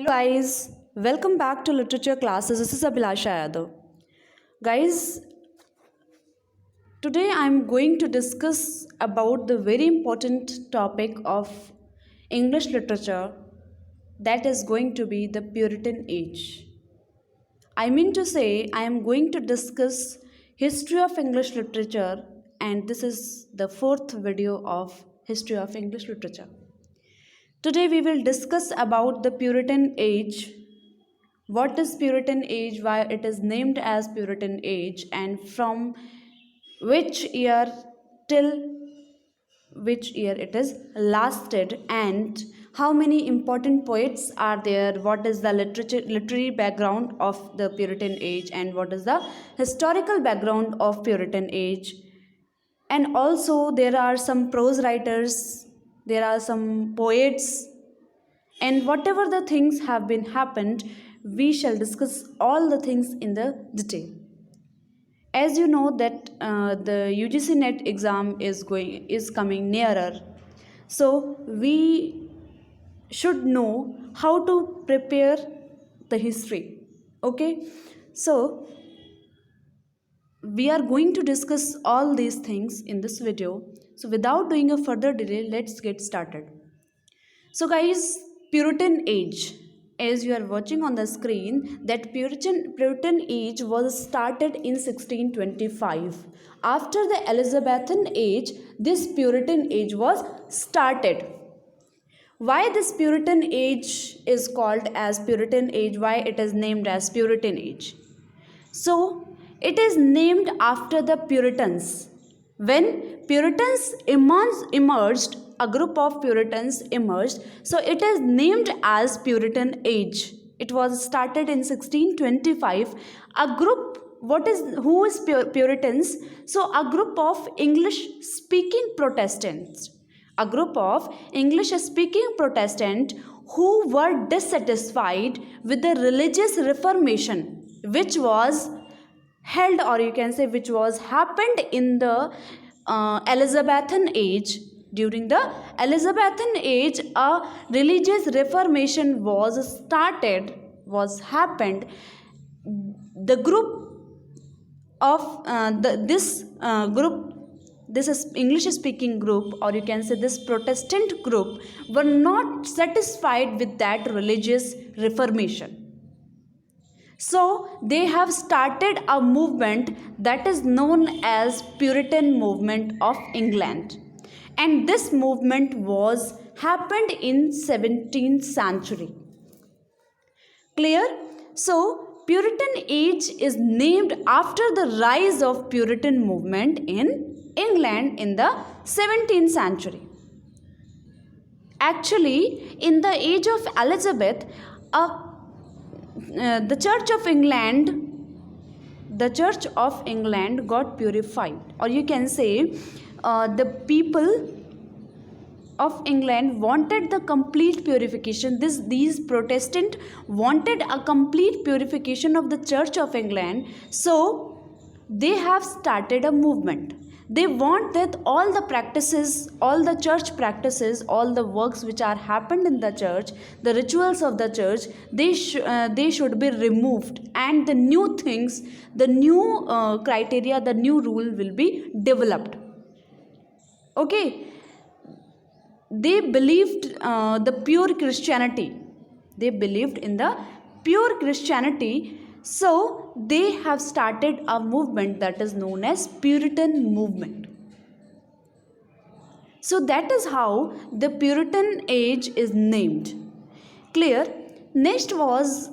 Guys, welcome back to literature classes. This is Abhilasha Yadav. Guys, today I'm going to discuss about the very important topic of English literature, that is going to be the Puritan age. I mean to say I am going to discuss history of English literature, and this is the fourth video of history of English literature. Today we will discuss about the Puritan age. What is Puritan age, why it is named as Puritan age, and from which year till which year it is lasted, and how many important poets are there, what is the literary background of the Puritan age, and what is the historical background of Puritan age. And also there are some prose writers, there are some poets, and whatever the things have been happened, we shall discuss all the things in the detail. As you know that the UGC NET exam is coming nearer, so we should know how to prepare the history. Okay, so we are going to discuss all these things in this video. So without doing a further delay, let's get started. So guys, Puritan age, as you are watching on the screen, that Puritan age was started in 1625. After the Elizabethan age, this Puritan age was started. Why this Puritan age is called as Puritan age? Why it is named as Puritan age? So it is named after the Puritans. When Puritans emerged, a group of Puritans emerged, so it is named as Puritan age. It was started in 1625. A group, who is Puritans? So a group of English speaking Protestants. A group of English speaking Protestants who were dissatisfied with the religious reformation which was held, or you can say which was happened in the Elizabethan age. During the Elizabethan age, a religious reformation was happened. The group of this is English speaking group, or you can say this Protestant group, were not satisfied with that religious reformation. So they have started a movement that is known as Puritan movement of England, and this movement was happened in 17th century. Clear? So Puritan age is named after the rise of Puritan movement in England in the 17th century. Actually, in the age of Elizabeth, the Church of England got purified, or you can say the people of England wanted the complete purification. These Protestants wanted a complete purification of the Church of England, so they have started a movement. They want that all the practices, all the church practices, all the works which are happened in the church, the rituals of the church, they should be removed, and the new things, the new criteria, the new rule will be developed. Okay, they believed the pure Christianity. They believed in the pure Christianity. So they have started a movement that is known as Puritan movement. So that is how the Puritan age is named. Clear? Next was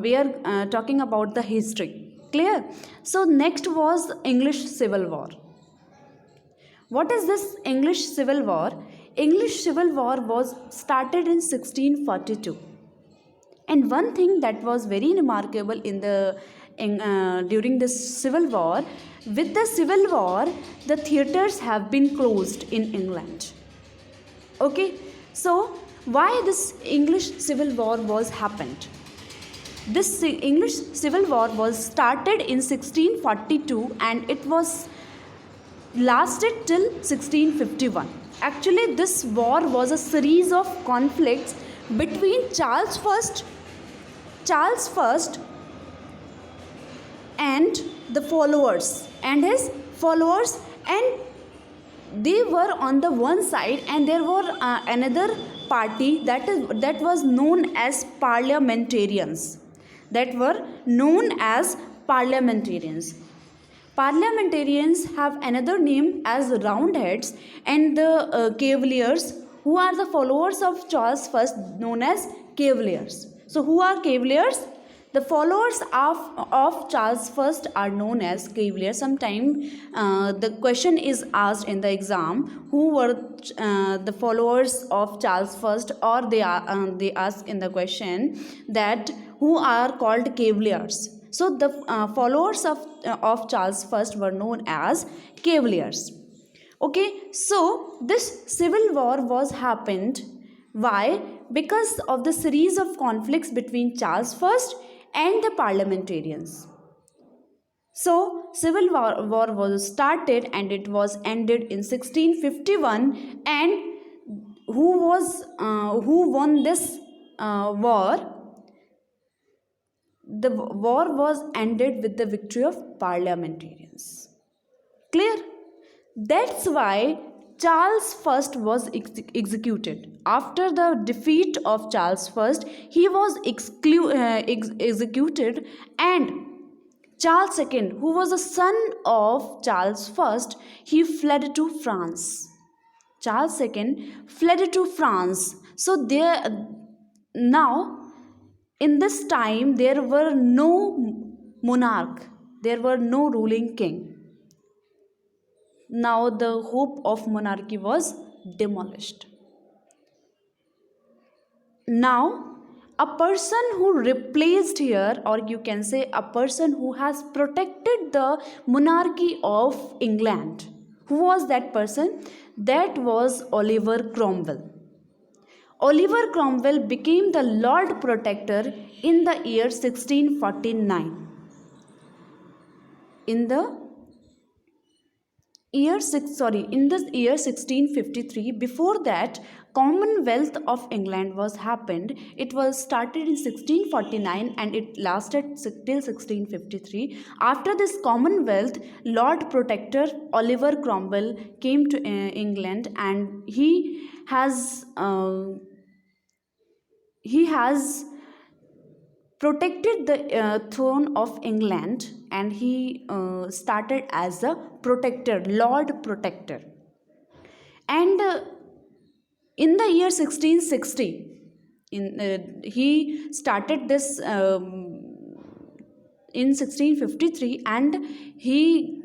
we are talking about the history. Clear? So next was English Civil War. What is this English Civil War? English Civil War was started in 1642. And one thing that was very remarkable during this Civil War, with the Civil War, the theatres have been closed in England. Okay, so why this English Civil War was happened? This English Civil War was started in 1642 and it was lasted till 1651. Actually, this war was a series of conflicts between Charles First and the followers and his followers, and they were on the one side, and there were another party that was known as parliamentarians, that were known as parliamentarians. Parliamentarians have another name as Roundheads, and the Cavaliers, who are the followers of Charles First, known as Cavaliers. So, who are Cavaliers? The followers of Charles First are known as Cavaliers. Sometimes the question is asked in the exam, who were the followers of Charles First, or they ask in the question that who are called Cavaliers. So the followers of Charles First were known as Cavaliers. Okay, so this civil war was happened. Why? Because of the series of conflicts between Charles First and the parliamentarians. So civil war was started, and it was ended in 1651. And who won this war? The war was ended with the victory of parliamentarians. Clear? That's why Charles First was executed. After the defeat of Charles First, he was executed, and Charles II, who was the son of Charles First, he fled to France. Charles II fled to France. So now, in this time, there were no monarch, there were no ruling king. Now the hope of monarchy was demolished. Now, a person who replaced here, or you can say a person who has protected the monarchy of England. Who was that person? That was Oliver Cromwell. Oliver Cromwell became the Lord Protector in the year 1649. In the year 1653. Before that, Commonwealth of England was happened. It was started in 1649 and it lasted till 1653. After this Commonwealth, Lord Protector Oliver Cromwell came to England, and he has protected the throne of England, and he started as a protector, Lord Protector. And in the year 1660, he started this in 1653, and he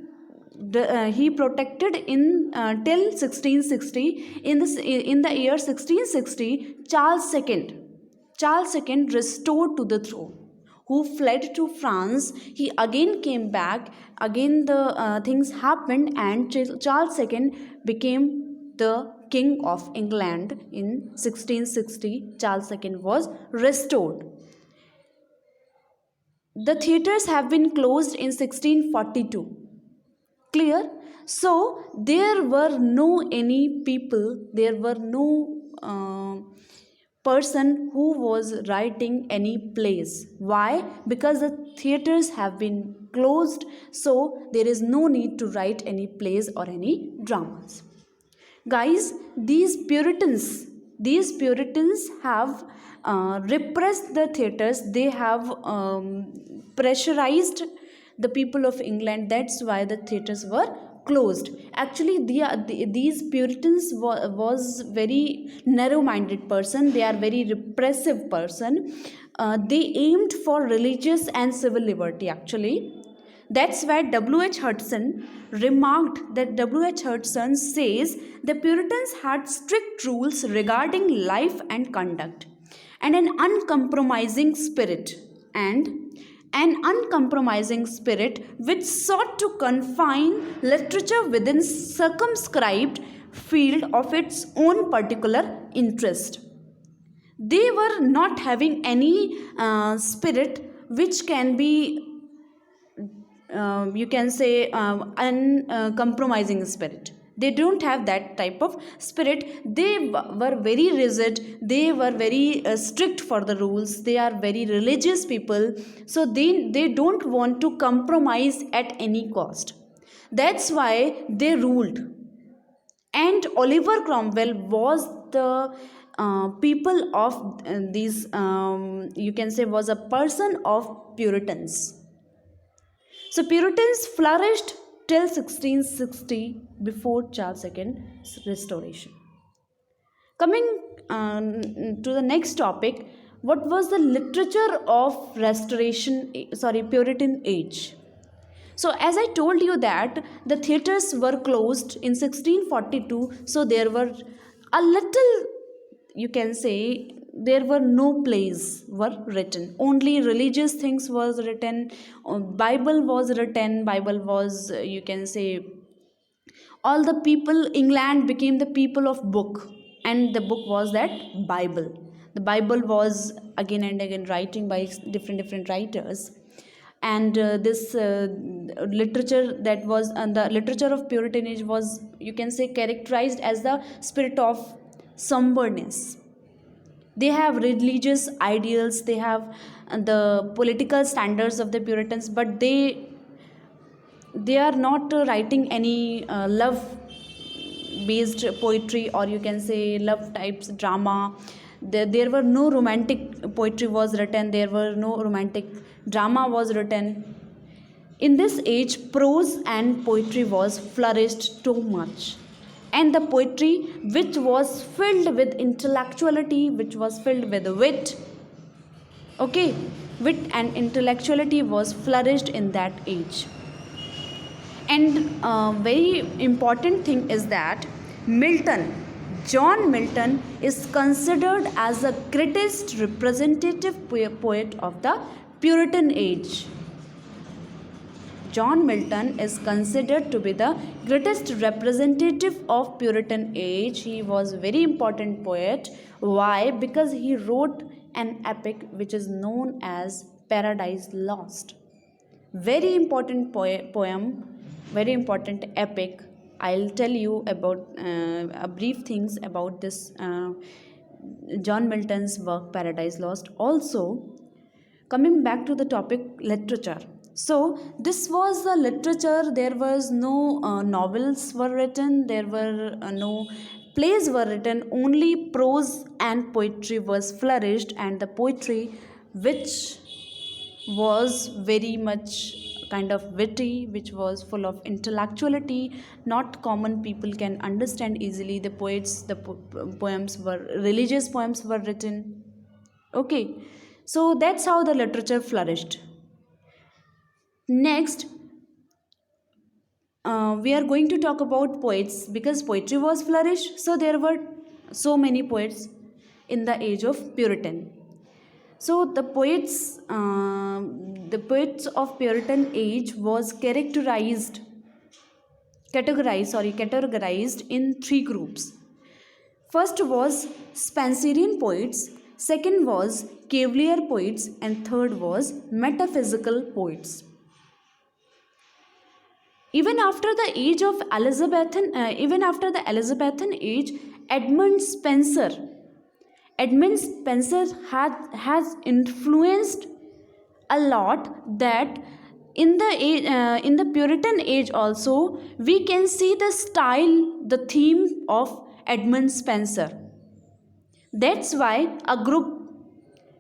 protected in till 1660. In the year 1660, Charles II restored to the throne, who fled to France. He again came back. Again the things happened, and Charles II became the King of England in 1660. Charles II was restored. The theatres have been closed in 1642. Clear? So there were no any people, there were no person who was writing any plays. Why? Because the theatres have been closed, so there is no need to write any plays or any dramas. Guys, these Puritans have repressed the theatres. They have pressurized the people of England. That's why the theatres were closed. Actually, these Puritans was very narrow-minded person. They are very repressive person. They aimed for religious and civil liberty. Actually, that's why W.H. Hudson remarked that W.H. Hudson says the Puritans had strict rules regarding life and conduct, and an uncompromising spirit, which sought to confine literature within circumscribed field of its own particular interest. They were not having any spirit which can be you can say uncompromising spirit. They don't have that type of spirit. They were very rigid, they were very strict for the rules, they are very religious people, so they don't want to compromise at any cost. That's why they ruled. And Oliver Cromwell was the people of these you can say was a person of Puritans. So Puritans flourished till 1660 before Charles II's restoration. Coming to the next topic, what was the literature of Puritan age? So as I told you that the theatres were closed in 1642, so there were a little, you can say, there were no plays were written, only religious things was written, Bible was written, Bible was you can say, all the people, England became the people of book, and the book was that Bible. The Bible was again and again writing by different writers, and this literature that was the literature of Puritan age was, you can say, characterized as the spirit of somberness. They have religious ideals, they have the political standards of the Puritans, but they are not writing any love based poetry, or you can say love types drama. There were no romantic poetry was written, there were no romantic drama was written. In this age, prose and poetry was flourished too much, and the poetry which was filled with intellectuality, which was filled with wit, okay, wit and intellectuality was flourished in that age. And very important thing is that John Milton is considered as the greatest representative poet of the Puritan age. John Milton is considered to be the greatest representative of Puritan age. He was a very important poet. Why? Because he wrote an epic which is known as Paradise Lost. Very important poem, very important epic. I'll tell you about a brief things about this John Milton's work Paradise Lost. Also, coming back to the topic literature. So this was the literature. There was no novels were written. There were no plays were written. Only prose and poetry was flourished, and the poetry which was very much kind of witty, which was full of intellectuality, not common people can understand easily. The poets, the poems were religious poems were written. Okay, so that's how the literature flourished. Next, we are going to talk about poets, because poetry was flourished, so there were so many poets in the age of Puritan. So the poets of Puritan age was categorized in three groups. First was Spenserian poets, second was Cavalier poets, and third was metaphysical poets. Even after the Elizabethan age, Edmund Spenser has influenced a lot, that in the Puritan age also we can see the style, the theme of Edmund Spenser. That's why a group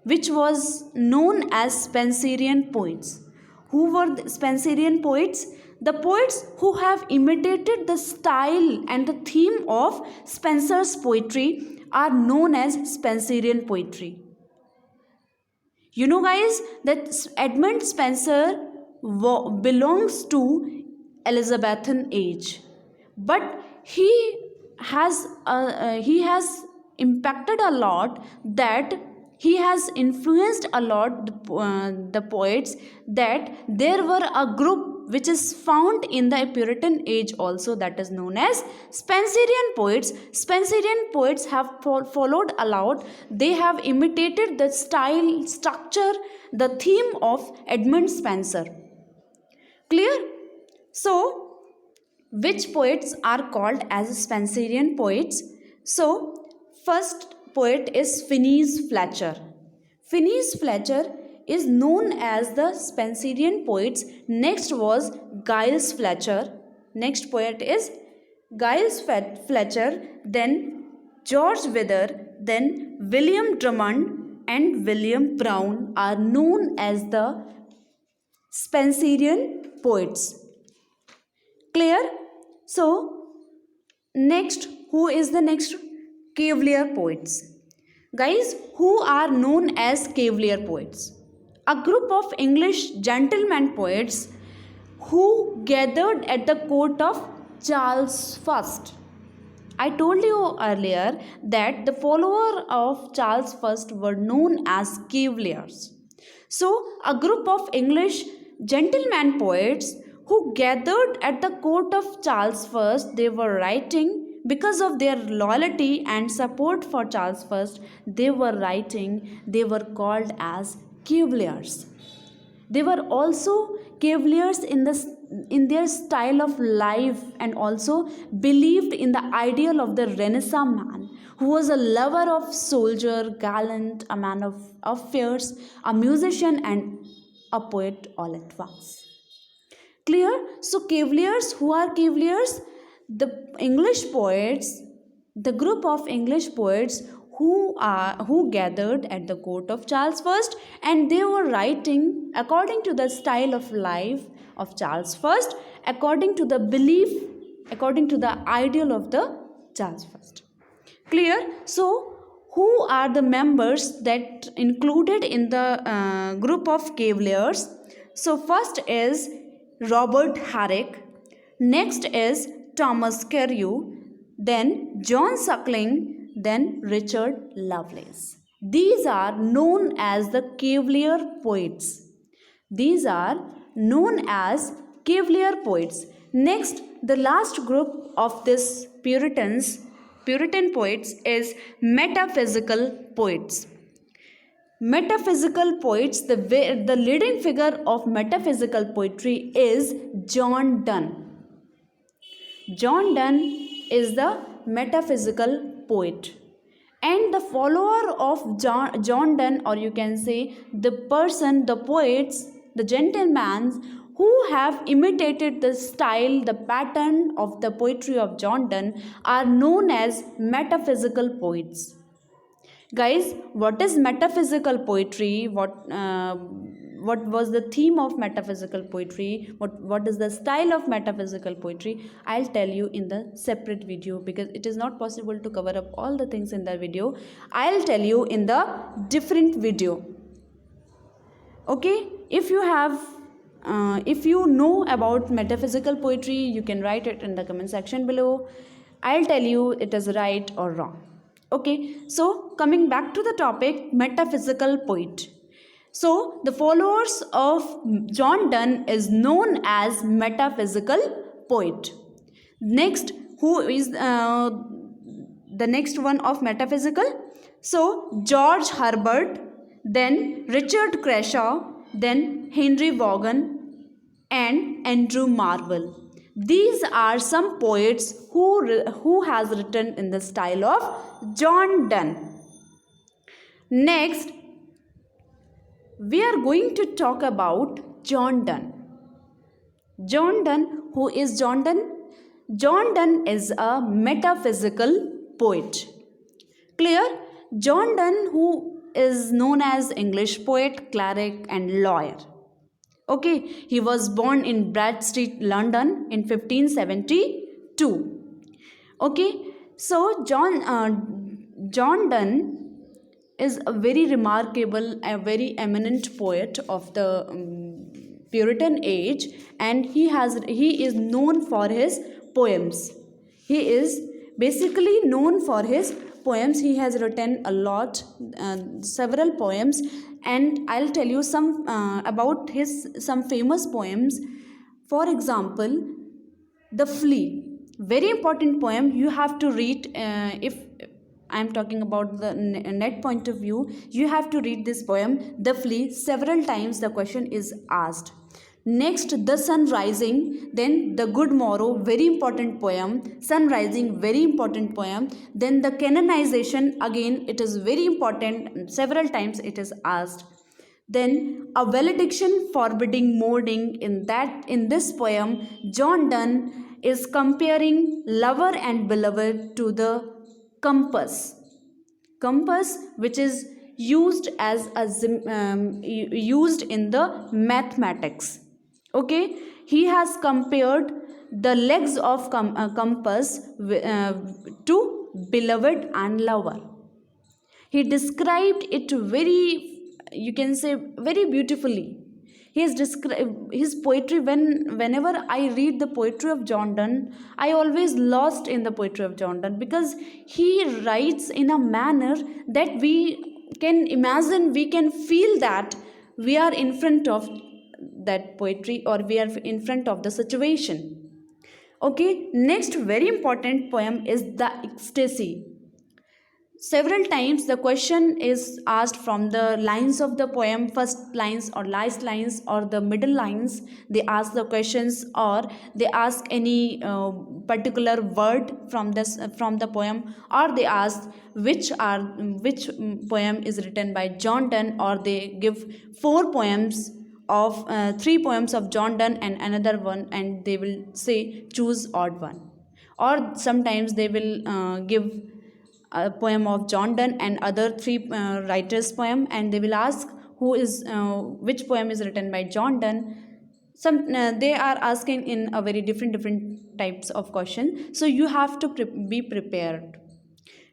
which was known as Spenserian poets. Who were the Spenserian poets? The poets who have imitated the style and the theme of Spenser's poetry are known as Spenserian poetry. You know, guys, that Edmund Spenser belongs to Elizabethan age, but he has impacted a lot, that he has influenced a lot the poets, that there were a group which is found in the Puritan age also, that is known as Spenserian poets. Spenserian poets have followed a lot. They have imitated the style, structure, the theme of Edmund Spenser. Clear? So Which poets are called as Spenserian poets? So, first poet is Phineas Fletcher. Phineas Fletcher is known as the Spenserian poets. Next was Giles Fletcher. Next poet is Giles Fletcher, then George Wither, then William Drummond and William Brown are known as the Spenserian poets. Clear? So, next, who is the next? Cavalier poets. Guys, who are known as Cavalier poets? A group of English gentleman poets who gathered at the court of Charles I. I told you earlier that the followers of Charles I were known as Cavaliers. So, a group of English gentleman poets who gathered at the court of Charles I, they were writing because of their loyalty and support for Charles I, they were called as Cavaliers. They were also Cavaliers in their style of life and also believed in the ideal of the Renaissance man who was a lover of soldier, gallant, a man of affairs, a musician and a poet all at once. Clear? So Cavaliers, who are Cavaliers? The English poets, the group of English poets who gathered at the court of Charles I and they were writing according to the style of life of Charles I, according to the belief, according to the ideal of the Charles I. Clear? So who are the members that included in the group of Cavaliers? So first is Robert Herrick, next is Thomas Carew, then John Suckling, then Richard Lovelace. These are known as the Cavalier poets. These are known as Cavalier poets. Next, the last group of this Puritan poets is metaphysical poets. Metaphysical poets, the leading figure of metaphysical poetry is John Donne. John Donne is the metaphysical poet. And the follower of John Donne, or you can say the person, the poets, the gentlemen who have imitated the style, the pattern of the poetry of John Donne are known as metaphysical poets. Guys, what is metaphysical poetry? What was the theme of metaphysical poetry? What is the style of metaphysical poetry? I'll tell you in the separate video because it is not possible to cover up all the things in the video. I'll tell you in the different video. Okay, if you know about metaphysical poetry, you can write it in the comment section below. I'll tell you it is right or wrong. Okay, so coming back to the topic, metaphysical poet. So the followers of John Donne is known as metaphysical poet. Next, who is the next one of metaphysical? So George Herbert, then Richard Crashaw, then Henry Vaughan and Andrew Marvell. These are some poets who has written in the style of John Donne. Next, we are going to talk about John Donne. John Donne, who is John Donne? John Donne is a metaphysical poet. Clear? John Donne, who is known as English poet, cleric and lawyer. Okay, he was born in Brad Street, London in 1572. Okay, so John Donne is a very remarkable, a very eminent poet of the Puritan age, and he is known for his poems. He is basically known for his poems. He has written a lot, several poems, and I'll tell you some about some famous poems. For example, The Flea, very important poem. You have to read, if I'm talking about the net point of view, you have to read this poem, The Flea. Several times the question is asked. Next, the sun rising, then the good morrow, very important poem. Sun rising, very important poem. Then the canonization, again it is very important, several times it is asked. Then a valediction forbidding mourning. In this poem, John Donne is comparing lover and beloved to the compass which is used as used in the mathematics. Okay, he has compared the legs of compass to beloved and lover. He described it very, you can say, very beautifully. He has described his poetry. Whenever I read the poetry of John Donne, I always lost in the poetry of John Donne, because he writes in a manner that we can imagine, we can feel that we are in front of that poetry, or we are in front of the situation. Okay, next very important poem is The Ecstasy. Several times the question is asked from the lines of the poem, first lines or last lines or the middle lines. They ask the questions, or they ask any particular word from the poem, or they ask which poem is written by John Donne, or they give three poems of John Donne and another one, and they will say choose odd one. Or sometimes they will give a poem of John Donne and other three writers' poem, and they will ask which poem is written by John Donne. They are asking in a very different types of question, so you have to be prepared.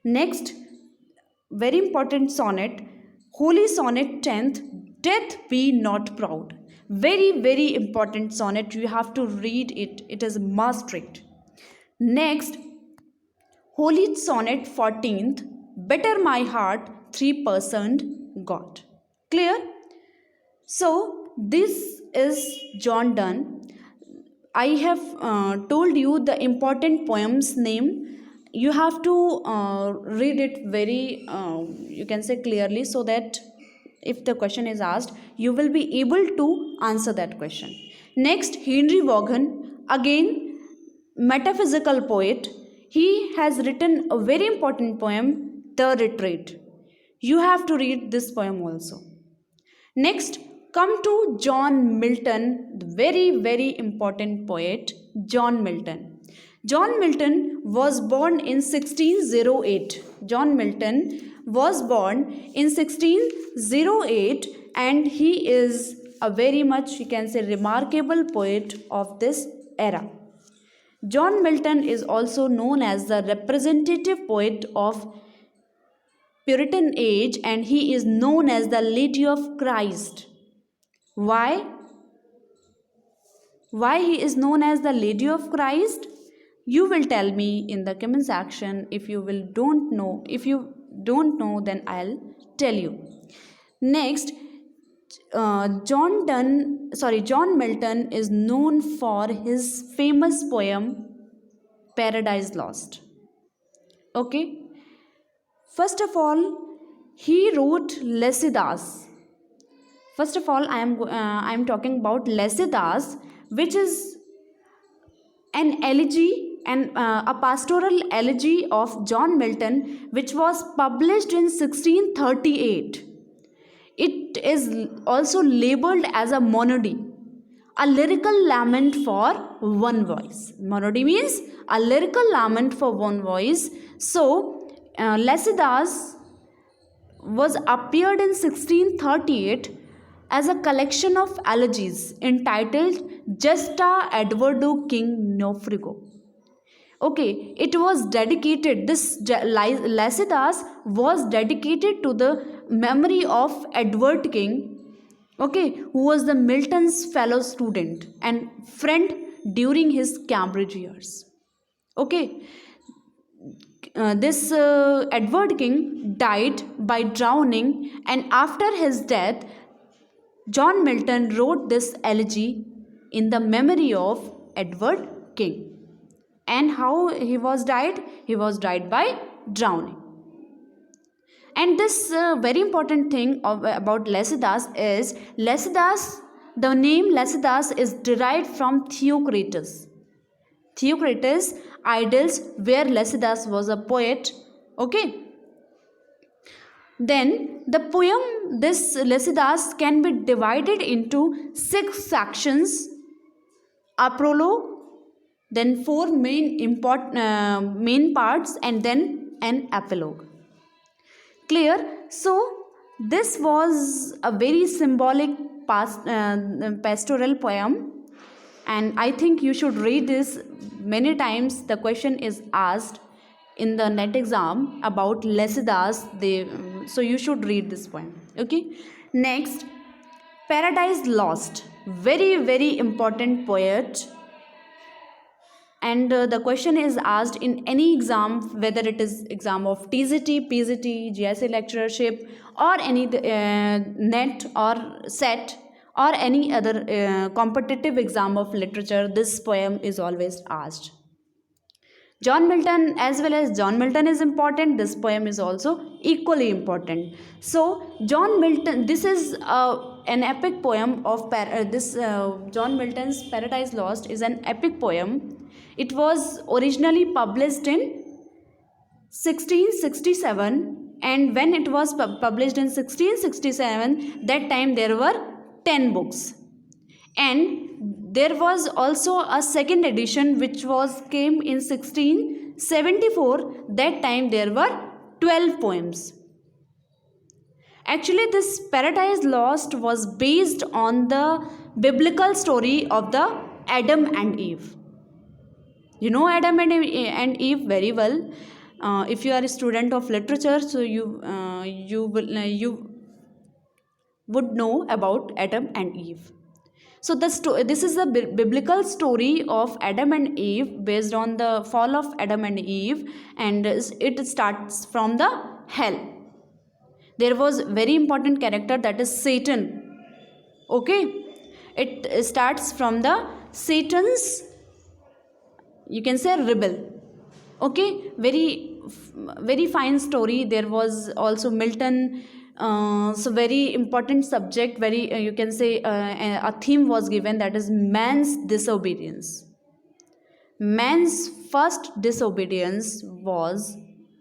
Next, very important sonnet, Holy Sonnet 10th, Death Be Not Proud. Very important sonnet. You have to read it. It is must read. Next, Holy Sonnet 14th, Better My Heart 3% God. Clear? So, this is John Donne. I have told you the important poem's name. You have to read it very, you can say, clearly, so that if the question is asked, you will be able to answer that question. Next, Henry Vaughan, again metaphysical poet. He has written a very important poem, The Retreat. You have to read this poem also. Next, come to John Milton, the very important poet, John Milton. John Milton was born in 1608. John Milton was born in 1608, and he is a very much, you can say, remarkable poet of this era. John Milton is also known as the representative poet of Puritan age, and he is known as the Lady of Christ. Why? Why he is known as the Lady of Christ? You will tell me in the comment section. If you don't know, then I'll tell you. Next, John Milton is known for his famous poem Paradise Lost. Okay. First of all, he wrote Lycidas. First of all, I am talking about Lycidas, which is an elegy and a pastoral elegy of John Milton, which was published in 1638. It is also labeled as a monody, a lyrical lament for one voice. Monody means a lyrical lament for one voice. So, Lycidas was appeared in 1638 as a collection of elegies entitled Gesta Edwardo King Nofrigo. Okay, it was dedicated, this Lycidas was dedicated to the memory of Edward King, okay, who was the Milton's fellow student and friend during his Cambridge years. Okay, this Edward King died by drowning, and after his death, John Milton wrote this elegy in the memory of Edward King. And how he was died? He was died by drowning. And this very important thing about Lycidas is Lycidas the name Lycidas is derived from Theocritus. Theocritus' Idylls, where Lycidas was a poet. Okay. Then the poem, this Lycidas, can be divided into 6 sections: a prologue, then 4 main parts, and then an epilogue. Clear? So this was a very symbolic pastoral poem, and I think you should read this many times. The question is asked in the net exam about Lycidas, so you should read this poem. Okay. Next, Paradise Lost, very important poet, and the question is asked in any exam, whether it is exam of TCT, PGT, GSA lecturership, or any NET or SET, or any other competitive exam of literature. This poem is always asked. John Milton, as well as John Milton is important, this poem is also equally important. So John Milton, this is an epic poem of John Milton's Paradise Lost is an epic poem. It was originally published in 1667, and when it was published in 1667, that time there were 10 books, and there was also a second edition which came in 1674. That time there were 12 poems. Actually, this Paradise Lost was based on the biblical story of the Adam and Eve. You know Adam and Eve very well. If you are a student of literature, so you would know about Adam and Eve. So this is the biblical story of Adam and Eve, based on the fall of Adam and Eve, and it starts from the hell. There was very important character, that is Satan. Okay, it starts from the Satan's, you can say, rebel. Okay, very fine story. There was also Milton. So very important subject, you can say a theme was given, that is man's disobedience. Man's first disobedience was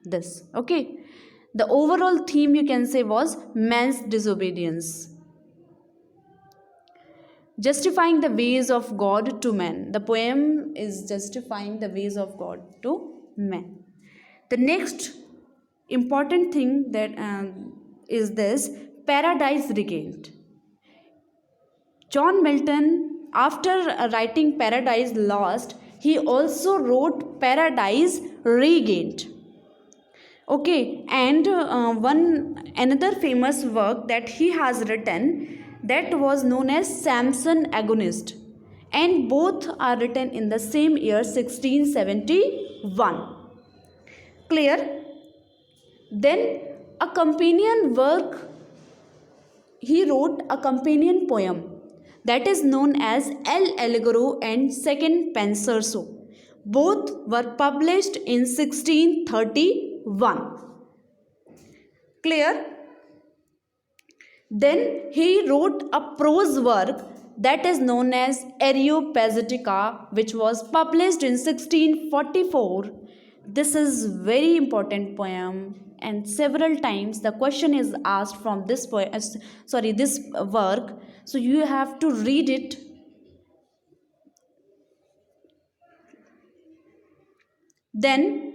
this. Okay, the overall theme, you can say, was man's disobedience, justifying the ways of God to man. The poem is justifying the ways of God to man. The next important thing that is this Paradise Regained. John Milton, after writing Paradise Lost, he also wrote Paradise Regained. Okay, and another famous work that he has written, that was known as Samson Agonist, and both are written in the same year, 1671. Clear? Then a companion work, he wrote a companion poem, that is known as El Allegro and Second Penseroso. Both were published in 1631. Clear? Then he wrote a prose work, that is known as Areopagitica, which was published in 1644. This is very important poem, and several times the question is asked from this work. So you have to read it. Then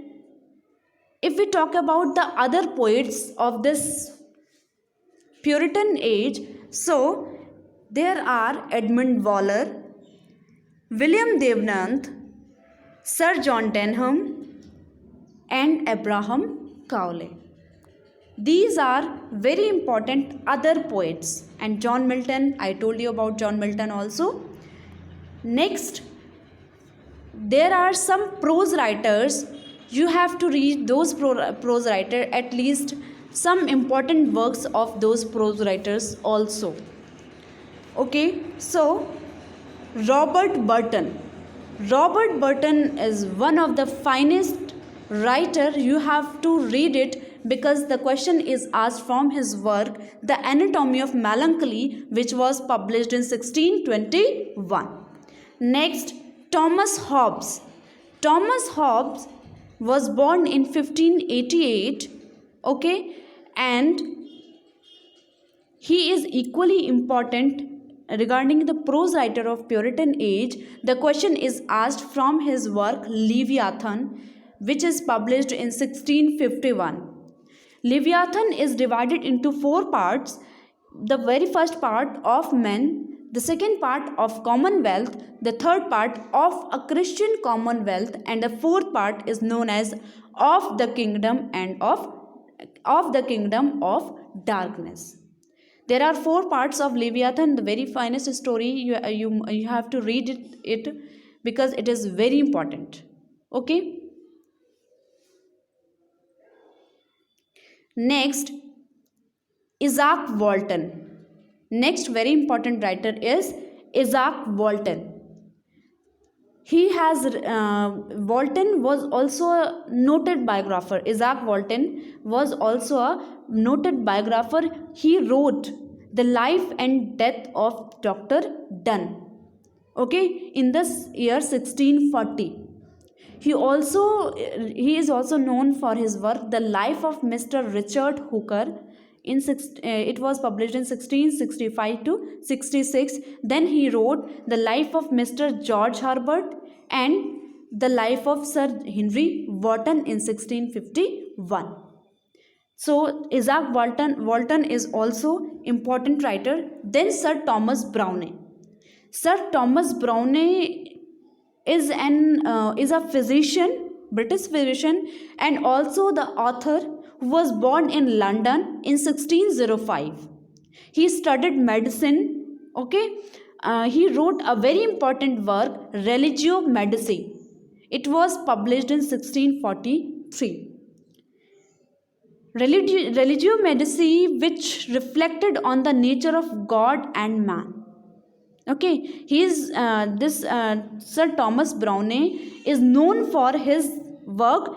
if we talk about the other poets of this Puritan age, so there are Edmund Waller, William Devenant, Sir John Denham, and Abraham Cowley. These are very important other poets. And John Milton, I told you about John Milton also. Next, there are some prose writers. You have to read those prose writers, at least some important works of those prose writers also. Okay, so Robert Burton. Robert Burton is one of the finest writer. You have to read it because the question is asked from his work The Anatomy of Melancholy, which was published in 1621. Next, Thomas Hobbes. Thomas Hobbes was born in 1588, okay, and he is equally important regarding the prose writer of Puritan age. The question is asked from his work Leviathan, which is published in 1651. Leviathan is divided into four parts. The very first part of men, the second part of commonwealth, the third part of a Christian commonwealth, and the fourth part is known as of the kingdom and of the kingdom of darkness. There are four parts of Leviathan, the very finest story. You have to read it because it is very important. Okay. Next, Isaac Walton. Next very important writer is Isaac Walton. Walton was also a noted biographer. Isaac Walton was also a noted biographer. He wrote The Life and Death of Dr. Donne, okay, in this year 1640. He is also known for his work The Life of Mr. Richard Hooker. It was published in 1665 to 66. Then he wrote The Life of Mr. George Herbert and The Life of Sir Henry Wotton in 1651. So Isaac Walton is also important writer. Then Sir Thomas Browne. Sir Thomas Browne is a physician, British physician, and also the author who was born in London in 1605. He studied medicine, okay. He wrote a very important work, Religio Medici. It was published in 1643. Religio Medici, which reflected on the nature of God and man. Okay, Sir Thomas Browne is known for his work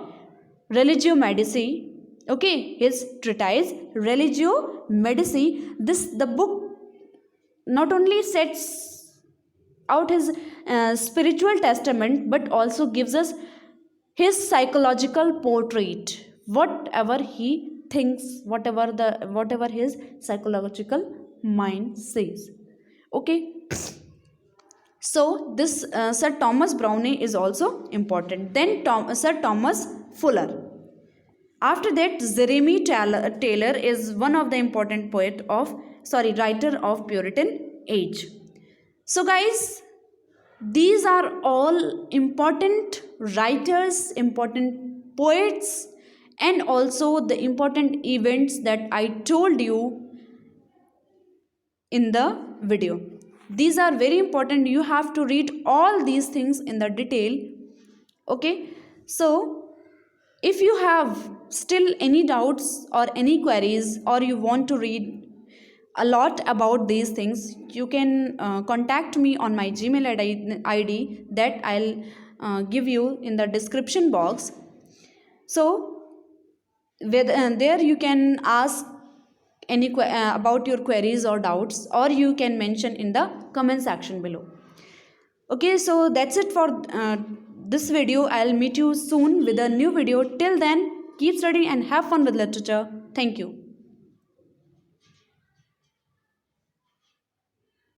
Religio Medici. Okay, his treatise Religio Medici. The book not only sets out his spiritual testament, but also gives us his psychological portrait. Whatever he thinks, whatever his psychological mind says. Okay. So this Sir Thomas Browne is also important. Then Sir Thomas Fuller. After that, Jeremy Taylor is one of the important writer of Puritan age. So guys, these are all important writers, important poets, and also the important events that I told you in the video. These are very important. You have to read all these things in the detail. Okay. So if you have still any doubts or any queries, or you want to read a lot about these things, you can contact me on my Gmail ID that I'll give you in the description box. So there you can ask any about your queries or doubts, or you can mention in the comment section below. Okay, so that's it for this video. I'll meet you soon with a new video. Till then, keep studying and have fun with literature. Thank you.